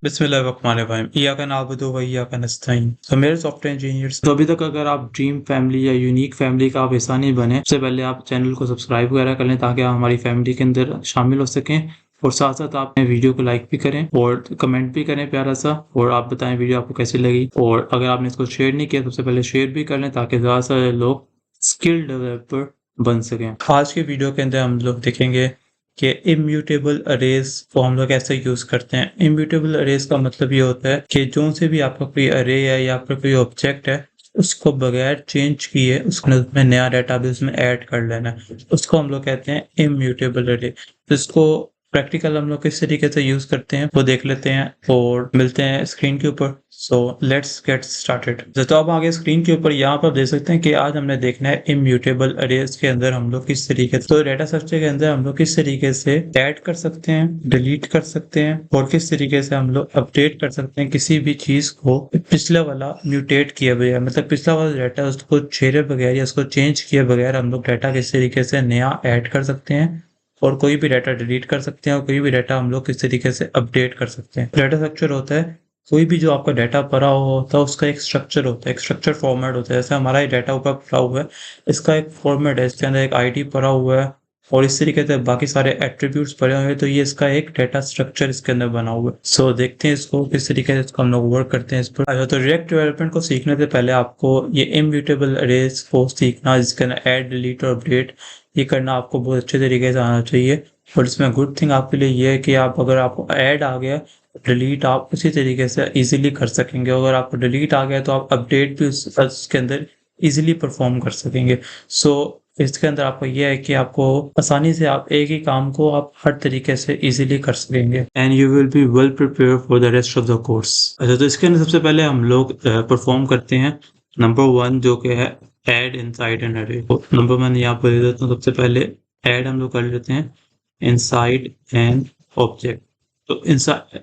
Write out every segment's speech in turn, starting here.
बिस्मिल्लाहिर्रहमानिर्रहीम इय्याका नअबुदु व इय्याका नस्तईन। तो मेरे सॉफ्टवेयर इंजीनियर्स, तो अभी तक अगर आप ड्रीम फैमिली या यूनिक फैमिली का आप हिस्सा नहीं बने, सबसे पहले आप चैनल को सब्सक्राइब वगैरह कर लें ताकि आप हमारी फैमिली के अंदर शामिल हो सकें। और साथ साथ आप वीडियो को लाइक भी करें और कमेंट भी करें प्यारा सा, और आप बताएं वीडियो आपको कैसी लगी। और अगर आपने इसको शेयर नहीं किया तो सबसे पहले शेयर भी कर लें ताकि ज़्यादा से ज़्यादा लोग स्किल डेवलपर बन सकें। आज की वीडियो के अंदर हम लोग देखेंगे कि इम्यूटेबल अरेज को हम लोग कैसे यूज करते हैं। इम्यूटेबल अरेज का मतलब ये होता है कि जो से भी आपका कोई अरे है या आपका कोई ऑब्जेक्ट है, उसको बगैर चेंज किए उसमें नया डाटा भी उसमें ऐड कर लेना है, उसको हम लोग कहते हैं इम्यूटेबल अरे। तो इसको प्रैक्टिकल हम लोग किस तरीके से यूज करते हैं वो देख लेते हैं और मिलते हैं स्क्रीन के ऊपर। So let's get started. तो अब आगे स्क्रीन के ऊपर यहाँ पर देख सकते हैं कि आज हमने देखना है इम्यूटेबल अरेज के अंदर हम लोग किस तरीके से, तो डाटा स्ट्रक्चर के अंदर हम लोग किस तरीके से ऐड कर सकते हैं, डिलीट कर सकते हैं और किस तरीके से हम लोग अपडेट कर सकते हैं किसी भी चीज को पिछला वाला म्यूटेट किए बगैर, मतलब पिछला वाला डाटा उसको छेड़े बगैर या उसको चेंज किए बगैर हम लोग डाटा किस तरीके से नया ऐड कर सकते हैं और कोई भी डाटा डिलीट कर सकते हैं और कोई भी डाटा हम लोग किस तरीके से अपडेट कर सकते हैं। डाटा स्ट्रक्चर होता है कोई भी जो आपका डाटा पड़ा होता है उसका एक स्ट्रक्चर होता है, एक स्ट्रक्चर फॉर्मेट होता है। जैसे हमारा ये डाटा ऊपर पड़ा हुआ है, इसका एक फॉर्मेट है, इसके अंदर एक आईडी पड़ा हुआ है और इस तरीके से बाकी सारे एट्रीब्यूट्स पड़े हुए हैं, तो ये इसका एक डाटा स्ट्रक्चर इसके अंदर बना हुआ है। सो देखते हैं इसको किस तरीके से इसको हम लोग वर्क करते हैं इस पर। अच्छा, तो रिएक्ट डेवलपमेंट को सीखने से पहले आपको ये इम्यूटेबल अरेज को सीखना, जिसके अंदर ऐड, डिलीट और अपडेट ये करना आपको बहुत अच्छे तरीके से आना चाहिए। और इसमें गुड थिंग आपके लिए ये है कि आप अगर आपको ऐड आ गया, डिलीट आप उसी तरीके से इजीली कर सकेंगे। अगर आपको डिलीट आ गया तो आप अपडेट भी उसके अंदर इजीली परफॉर्म कर सकेंगे। सो इसके अंदर आपको यह है कि आपको आसानी से आप एक ही काम को आप हर तरीके से इजीली कर सकेंगे and you will be well prepare for the rest of the course. अच्छा, तो इसके अंदर सबसे पहले हम लोग परफॉर्म करते हैं नंबर 1, जो कि है ऐड इनसाइड एन अरे। नंबर 1 यहाँ पर दे देता हूँ। सबसे पहले ऐड हम लोग कर लेते हैं इनसाइड एन ऑब्जेक्ट। तो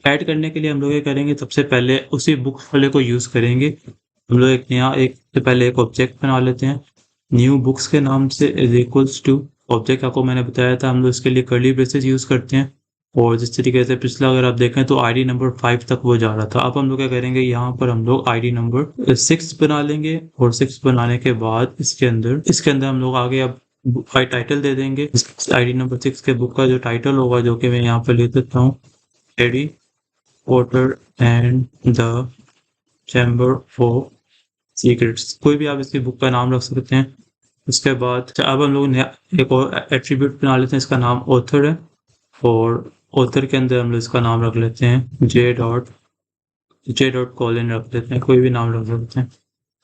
ऐड करने के लिए हम लोग ये करेंगे, सबसे पहले उसी बुक वाले को यूज करेंगे। हम लोग एक से पहले एक ऑब्जेक्ट बना लेते हैं न्यू बुक्स के नाम से, इज इक्वल्स टू ऑब्जेक्ट। आपको मैंने बताया था हम लोग इसके लिए कर्ली ब्रेसेस यूज करते हैं। और जिस तरीके से पिछला अगर आप देखें तो आईडी नंबर 5 तक वो जा रहा था। अब हम लोग क्या करेंगे, यहाँ पर हम लोग आईडी नंबर 6 बना लेंगे और 6 बनाने के बाद इसके अंदर हम लोग आगे अब टाइटल दे देंगे। आईडी नंबर 6 के बुक का जो टाइटल होगा, जो कि मैं यहाँ पर ले देता हूँ, Harry Potter and the chamber of secrets. कोई भी आप इसकी बुक का नाम रख सकते हैं। उसके बाद अब हम लोग एक और एट्रीब्यूट बना लेते हैं, इसका नाम ऑथर है और ऑथर के अंदर हम लोग इसका नाम रख लेते हैं जे डॉट कॉलिन रख लेते हैं, कोई भी नाम रख सकते हैं।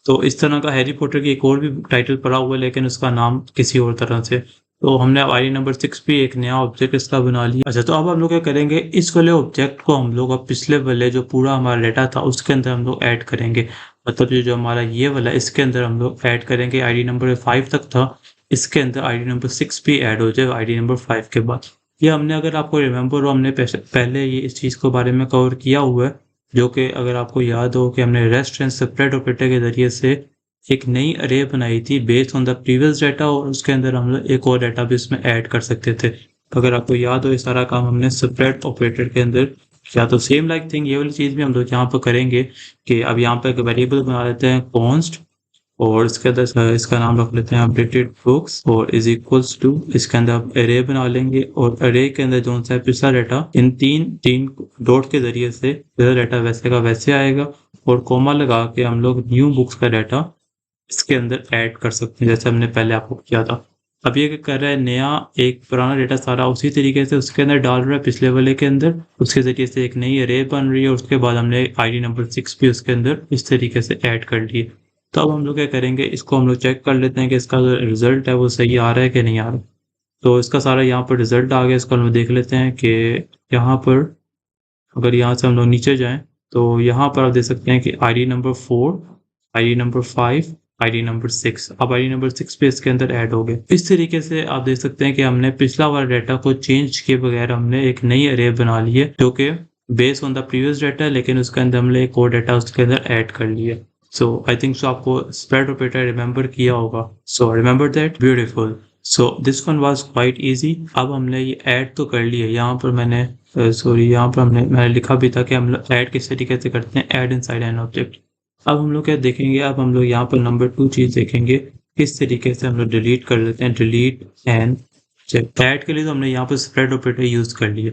तो इस तरह का हैरी पॉटर की एक और भी टाइटल पड़ा हुआ है लेकिन उसका नाम किसी और तरह से। तो हमने अब आईडी नंबर 6 भी एक नया ऑब्जेक्ट इसका बना लिया। अच्छा, तो अब हम लोग क्या करेंगे, इस वाले ऑब्जेक्ट को हम लोग अब पिछले वाले जो पूरा हमारा डाटा था उसके अंदर हम लोग ऐड करेंगे। मतलब ये जो हमारा ये वाला, इसके अंदर हम लोग ऐड करेंगे। आईडी नंबर 5 तक था, इसके अंदर आईडी नंबर 6 भी ऐड हो जाए आईडी नंबर 5 के बाद। ये हमने, अगर आपको रिमेम्बर हो, हमने पहले ये इस चीज़ के बारे में कवर किया हुआ है, जो कि अगर आपको याद हो कि हमने रेस्ट एंड सेपरेट ऑपरेटर के जरिए से एक नई अरे बनाई थी based on the previous data, और उसके अंदर हम लोग एक और डाटा भी उसमें ऐड कर सकते थे। अगर आपको याद हो, ये सारा काम हमने सेपरेट ऑपरेटर के अंदर किया। तो सेम लाइक थिंग ये वाली चीज़ भी हम लोग यहाँ पर करेंगे कि अब यहाँ पर एक वेरिएबल बना लेते हैं कॉन्स्ट, और इसके अंदर इसका नाम रख लेते हैं अपडेटेड बुक्स और इज इक्वल्स टू, इसके अंदर आप अरे बना लेंगे और अरे के अंदर जो सा पिछला डाटा इन तीन डॉट के जरिए से डाटा वैसे का वैसे आएगा, और कोमा लगा के हम लोग न्यू बुक्स का डाटा इसके अंदर ऐड कर सकते हैं जैसे हमने पहले आपको किया था। अब ये क्या कर रहा है, नया एक पुराना डाटा सारा उसी तरीके से उसके अंदर डाल रहा है पिछले वाले के अंदर, उसके जरिए से एक नई अरे बन रही है और उसके बाद हमने आईडी नंबर 6 भी उसके अंदर इस तरीके से ऐड कर लिए। तो अब हम लोग क्या करेंगे, इसको हम लोग चेक कर लेते हैं कि इसका जो रिजल्ट है वो सही आ रहा है कि नहीं आ रहा। तो इसका सारा यहाँ पर रिजल्ट आ गया। इसको हम लोग देख लेते हैं कि यहाँ पर अगर यहाँ से हम लोग नीचे जाएं तो यहाँ पर आप देख सकते हैं कि ID number 4, ID number 5, ID number 6, अब आईडी नंबर 6 पे इसके अंदर ऐड हो गए। इस तरीके से आप देख सकते हैं कि हमने पिछला वाला डाटा को चेंज किए बगैर हमने एक नई अरे बना ली है, जो कि based on the previous data, लेकिन उसके अंदर हमने एक और डाटा उसके अंदर ऐड कर लिया। सो आई थिंक सो आपको स्प्रेड ऑपरेटर रिमेंबर किया होगा। So remember that, beautiful. So this one was quite easy. अब हमने ये ऐड तो कर लिया, यहाँ पर यहाँ पर मैंने लिखा भी था कि हम लोग ऐड किस तरीके से करते हैं, ऐड इनसाइड एन ऑब्जेक्ट। अब हम लोग क्या देखेंगे, अब हम लोग यहाँ पर नंबर 2 चीज देखेंगे, किस तरीके से हम लोग डिलीट कर लेते हैं, डिलीट एन ऐड के लिए तो हमने यहाँ पर स्प्रेड ऑपरेटर यूज कर लिया।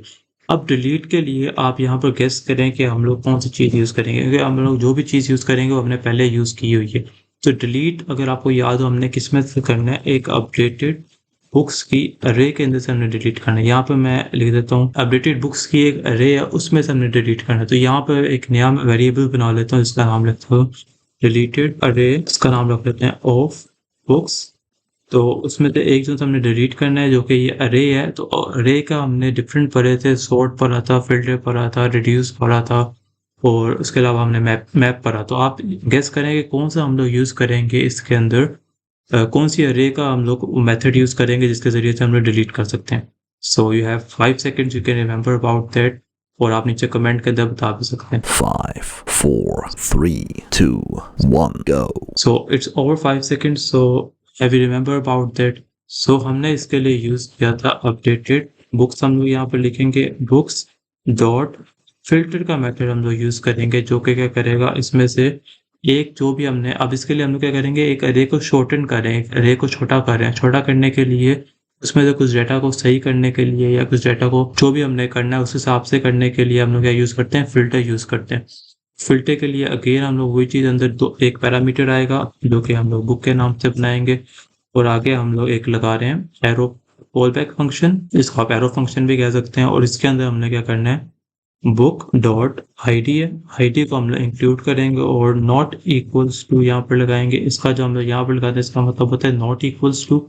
अब डिलीट के लिए आप यहाँ पर गेस करें कि हम लोग कौन सी चीज़ यूज़ करेंगे, क्योंकि हम लोग जो भी चीज़ यूज़ करेंगे वो हमने पहले यूज़ की हुई है। तो डिलीट अगर आपको याद हो हमने किस में से करना है, एक अपडेटेड बुक्स की अरे के अंदर से हमने डिलीट करना है। यहाँ पे मैं लिख देता हूँ अपडेटेड बुक्स की एक अरे है, उसमें से हमने डिलीट करना है। तो यहाँ पर एक नया वेरिएबल बना लेता हूँ, इसका नाम लिखता हूँ डिलीटेड अरे, इसका नाम रख लेते हैं ऑफ बुक्स। तो उसमें से एक जो हमने डिलीट करना है जो कि ये अरे है। तो अरे का हमने डिफरेंट पढ़े थे, सॉर्ट पढ़ा था, फिल्टर पढ़ा था, रिड्यूस पढ़ा था, और उसके अलावा हमने मैप पढ़ा। तो आप गेस करें कि कौन सा हम लोग यूज़ करेंगे इसके अंदर, कौन सी अरे का हम लोग मेथड यूज़ करेंगे जिसके ज़रिए से हम लोग डिलीट कर सकते हैं। So you have 5 seconds, you can remember about that, और आप नीचे कमेंट के अंदर बता भी सकते हैं। 5, 4, 3, 2, 1, go. So it's over 5 seconds. So have you remember about that? So हमने इसके लिए यूज किया था अपडेटेड बुक्स। हम लोग यहाँ पर लिखेंगे बुक्स डॉट फिल्टर का मेथड हम लोग यूज करेंगे, जो कि क्या करेगा, इसमें से एक जो भी हमने, अब इसके लिए हम लोग क्या करेंगे, एक अरे को शॉर्टन करें, एक अरे को छोटा करें। छोटा करने के लिए उसमें से कुछ डेटा को सही करने के लिए या कुछ डेटा को जो भी हमने करना है उस हिसाब से करने के लिए हम लोग क्या यूज करते हैं, फिल्टर यूज करते हैं। फिल्टर के लिए अगेन हम लोग वही चीज़ अंदर एक पैरामीटर आएगा जो कि हम लोग बुक के नाम से बनाएंगे, और आगे हम लोग एक लगा रहे हैं एरो कॉल बैक फंक्शन, इसको आप एरो फंक्शन भी कह सकते हैं। और इसके अंदर हमने क्या करना है, बुक डॉट आईडी है, आईडी को हम लोग इंक्लूड करेंगे और नॉट इक्वल्स टू यहाँ पर लगाएंगे। इसका जो हम लोग यहाँ पर लगाते हैं इसका मतलब होता है नॉट इक्वल्स टू,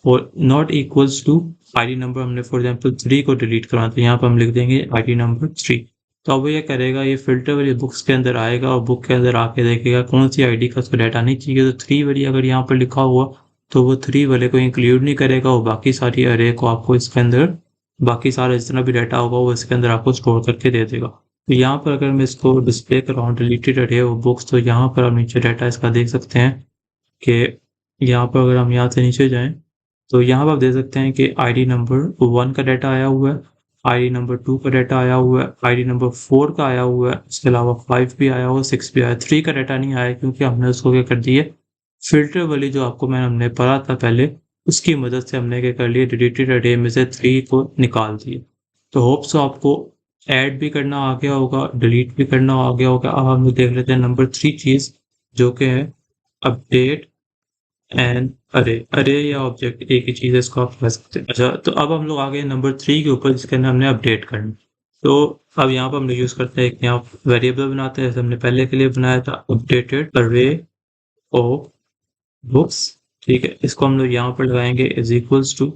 और not equals to ID number हमने फॉर एग्जाम्पल 3 को डिलीट करना, तो यहाँ पर हम लिख देंगे आईडी नंबर 3। तो अब ये करेगा, ये फिल्टर वाली बुक्स के अंदर आएगा और बुक के अंदर आके देखेगा कौन सी आईडी का उसको डाटा नहीं चाहिए। तो 3 वाली अगर यहाँ पर लिखा हुआ तो वो 3 वाले को इंक्लूड नहीं करेगा, और बाकी सारी अरे को आपको इसके अंदर, बाकी सारा जितना भी डाटा होगा वो इसके अंदर आपको स्टोर करके दे देगा। तो यहाँ पर अगर मैं इसको डिस्प्ले कराऊँ डिलीटेड अरे वो बुक्स, तो यहाँ पर आप नीचे डाटा इसका देख सकते हैं कि यहाँ पर अगर हम यहाँ से नीचे जाएँ तो यहाँ पर आप देख सकते हैं कि आईडी नंबर 1 का डाटा आया हुआ है, आईडी नंबर 2 का डाटा आया हुआ है, आईडी नंबर 4 का आया हुआ है, इसके अलावा 5 भी आया हुआ है, 6 भी आया। 3 का डाटा नहीं आया क्योंकि हमने उसको क्या कर दिया, फिल्टर वाली जो आपको हमने पढ़ा था पहले, उसकी मदद से हमने क्या कर लिया, डिलीटेड अरे में से 3 को निकाल दिया। तो होप सो आपको ऐड भी करना आ गया होगा, डिलीट भी करना आ गया होगा। अब हम देख लेते हैं नंबर 3 चीज़ जो कि है अपडेट एंड अरे या ऑब्जेक्ट एक ही चीज़ है, इसको आप कह सकते हैं। अच्छा, तो अब हम लोग आ गए नंबर 3 के ऊपर, जिसके अंदर हमने अपडेट करना। तो अब यहाँ पर हम लोग यूज़ करते हैं एक नया वेरिएबल बनाते हैं, जैसे हमने पहले के लिए बनाया था अपडेटेड अरे ऑफ बुक्स। ठीक है, इसको हम लोग यहाँ पर लगाएंगे is equals to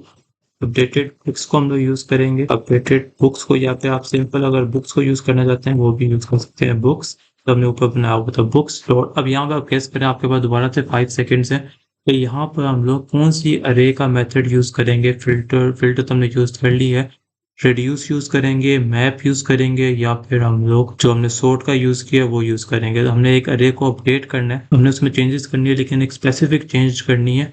updated books को हम लोग यूज़ करेंगे। अपडेटेड बुक्स को या फिर आप सिंपल अगर बुक्स को यूज़ करना चाहते हैं वो भी यूज़ कर सकते हैं, बुक्स। तो हमने ऊपर बनाया हुआ था बुक्स डॉट। अब यहाँ पर आप गेस करें, आपके पास दोबारा से 5 सेकेंड्स हैं, तो यहाँ पर हम लोग कौन सी अरे का मेथड यूज़ करेंगे। फिल्टर तो हमने यूज़ कर ली है, रिड्यूस यूज़ करेंगे, मैप यूज़ करेंगे, या फिर हम लोग जो हमने सॉर्ट का यूज़ किया वो यूज़ करेंगे। तो हमने एक अरे को अपडेट करना है, हमने उसमें चेंजेस करनी है, लेकिन एक स्पेसिफिक चेंज करनी है।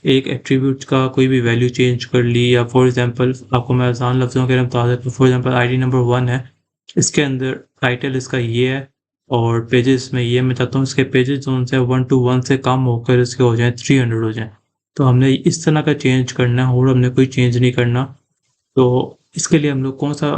एक एट्रीब्यूट का कोई भी वैल्यू चेंज कर ली, या फॉर एग्जांपल आपको मैं आसान लफ्ज़ों के बता देता हूँ। फॉर एग्जांपल आईडी नंबर 1 है, इसके अंदर टाइटल इसका ये है और पेजेस में ये मैं चाहता हूँ इसके पेजेस जो उनसे 1 to 1 से कम होकर इसके हो जाएं 300 हो जाएं। तो हमने इस तरह का चेंज करना है और हमने कोई चेंज नहीं करना। तो इसके लिए हम लोग कौन सा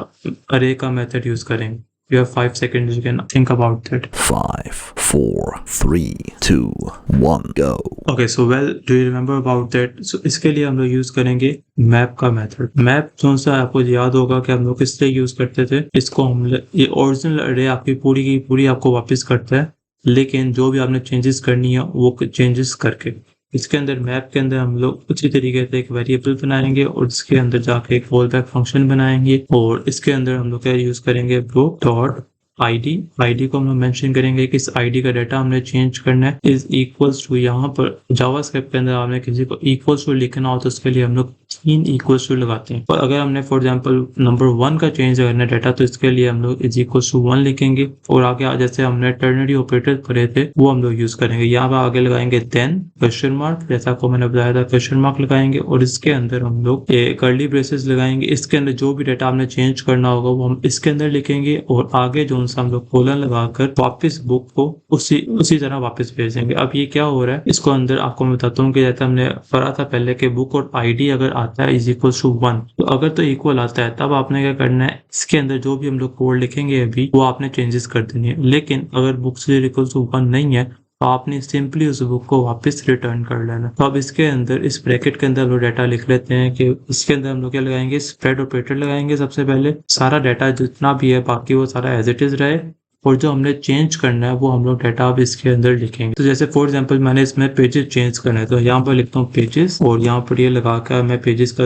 अरे का मेथड यूज़ करेंगे। You have 5 seconds, you can think about that. 5, 4, 3, 2, 1, go. Okay, so well, do you remember about that? So इसके लिए हम लोग यूज़ करेंगे मैप का मेथड। मैप जो सा आपको याद होगा कि हम लोग किस लिए यूज़ करते थे, इसको हम ये ओरिजिनल अरे आपकी पूरी की पूरी आपको वापस करता है, लेकिन जो भी आपने चेंजेस करनी है वो चेंजेस करके। इसके अंदर मैप के अंदर हम लोग उसी तरीके से एक वेरिएबल बनाएंगे और इसके अंदर जाके एक कॉल बैक फंक्शन बनाएंगे, और इसके अंदर हम लोग क्या यूज़ करेंगे, बुक डॉट आईडी। आईडी को हम लोग मेंशन करेंगे कि इस आईडी का डाटा हमने चेंज करना है, इज इक्वल्स टू। यहाँ पर जावास्क्रिप्ट के अंदर आपने किसी को इक्वल्स टू लिखना हो तो उसके लिए हम लोग इन इक्वल्स टू लगाते हैं। और अगर हमने फॉर एग्जांपल नंबर 1 का चेंज करना डाटा तो इसके लिए हम लोग इज इक्वल्स टू 1 लिखेंगे और आगे जैसे हमने टर्नरी ऑपरेटर पढ़े थे वो हम लोग यूज करेंगे। यहाँ पे आगे लगाएंगे देन क्वेश्चन मार्क, जैसा आपको मैंने बताया था क्वेश्चन मार्क लगाएंगे और इसके अंदर हम लोग कर्ली ब्रेसेस लगाएंगे। इसके अंदर जो भी डाटा हमने चेंज करना होगा वो हम इसके अंदर लिखेंगे और आगे जो हम लोग कोलन लगाकर वापस बुक को उसी तरह वापस भेज देंगे। अब ये क्या हो रहा है इसको अंदर आपको मैं बताता हूँ कि जैसे हमने पढ़ा था पहले के बुक और आईडी अगर आता है इज इक्वल टू 1 तो अगर तो इक्वल आता है तब आपने क्या करना है इसके अंदर जो भी हम लोग कोड लिखेंगे अभी वो आपने चेंजेस कर देनी है। लेकिन अगर बुक से इक्वल टू 1 नहीं है तो आपने सिंपली उस बुक को वापस रिटर्न कर लेना। तो अब इसके अंदर इस ब्रैकेट के अंदर हम लोग डाटा लिख लेते हैं कि इसके अंदर हम लोग क्या लगाएंगे, स्प्रेड ऑपरेटर लगाएंगे। सबसे पहले सारा डाटा जितना भी है बाकी वो सारा एज इट इज रहे और जो हमने चेंज करना है वो हम लोग डाटा अब इसके अंदर लिखेंगे। तो जैसे फॉर एग्जांपल मैंने इसमें पेजेस चेंज करना है तो यहाँ पर लिखता हूँ पेजेस और यहाँ पर ये लगा कर मैं पेजेस का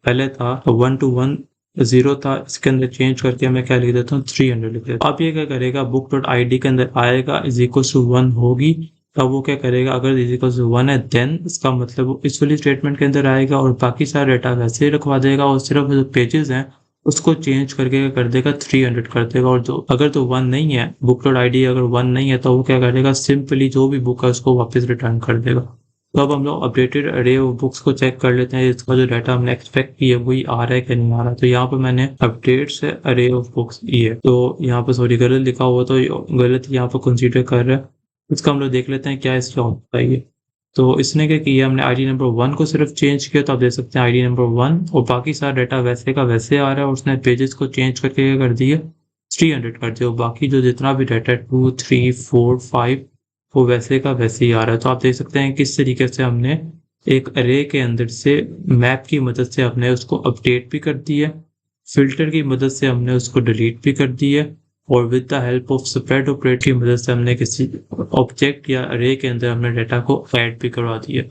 पहले था 1 to 1 0 था, इसके अंदर चेंज करके मैं क्या लिख देता हूँ 300 लिख देता हूँ। अब ये क्या करेगा बुक डॉट आई डी के अंदर आएगा इज इक्वल टू 1 होगी तब वो क्या करेगा अगर इज इक्वल टू 1 है देन इसका मतलब वो इस वाली स्टेटमेंट के अंदर आएगा और बाकी सारा डाटा वैसे ही रखवा देगा और सिर्फ जो पेजेस हैं उसको चेंज करके क्या कर देगा 300 कर देगा। और जो अगर तो 1 नहीं है बुक डॉट आई डी अगर 1 नहीं है तो वो क्या करेगा सिंपली जो भी बुक है उसको वापस रिटर्न कर देगा। तो अब हम लोग अपडेटेड अरे ऑफ बुक्स को चेक कर लेते हैं इसका जो डाटा हमने एक्सपेक्ट किया वही आ रहा है कि नहीं आ रहा। तो यहाँ पर मैंने अपडेट से अरे ऑफ बुक्स ये तो यहाँ पर सॉरी गलत लिखा हुआ तो गलत यहाँ पर कंसीडर कर रहा है। इसका हम लोग देख लेते हैं क्या इसका होता है। तो इसने क्या किया हमने आईडी नंबर 1 को सिर्फ चेंज किया तो आप देख सकते हैं आईडी नंबर 1 और बाकी सारा डाटा वैसे का वैसे आ रहा है और उसने पेजेस को चेंज करके क्या कर दिया 300 कर दिया और बाकी जो जितना भी डाटा 2 3 4 5 वो वैसे का वैसे ही आ रहा है। तो आप देख सकते हैं किस तरीके से हमने एक अरे के अंदर से मैप की मदद से हमने उसको अपडेट भी कर दिया, फिल्टर की मदद से हमने उसको डिलीट भी कर दिया और with the help of spread operator की मदद से हमने किसी ऑब्जेक्ट या अरे के अंदर हमने डाटा को ऐड भी करवा दिया।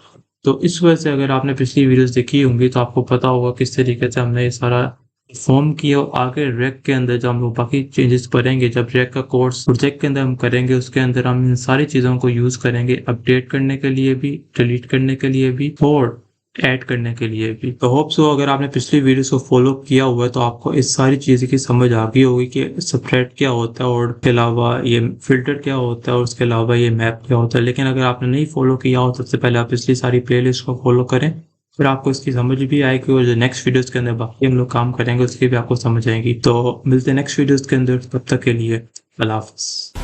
तो इस वजह से अगर आपने पिछली वीडियोस देखी होंगी तो आपको पता होगा किस तरीके से हमने ये सारा फॉर्म किया। और आगे रैक के अंदर जब हम लोग बाकी चेंजेस करेंगे जब रैक का कोर्स प्रोजेक्ट के अंदर हम करेंगे उसके अंदर हम इन सारी चीज़ों को यूज़ करेंगे अपडेट करने के लिए भी, डिलीट करने के लिए भी और ऐड करने के लिए भी। तो होप सो अगर आपने पिछली वीडियो को फॉलो किया हुआ है तो आपको इस सारी चीज़ की समझ आ गई होगी कि स्प्रेड क्या होता है और उसके अलावा ये फिल्टर क्या होता है और उसके अलावा ये मैप क्या होता है। लेकिन अगर आपने नहीं फॉलो किया हो सबसे पहले आप पिछली सारी प्लेलिस्ट को फॉलो करें फिर आपको इसकी समझ भी आएगी और जो नेक्स्ट वीडियोस के अंदर बाकी हम लोग काम करेंगे उसकी भी आपको समझ आएगी। तो मिलते हैं नेक्स्ट वीडियोस के अंदर, तब तक के लिए अल्लाह हाफ़िज़।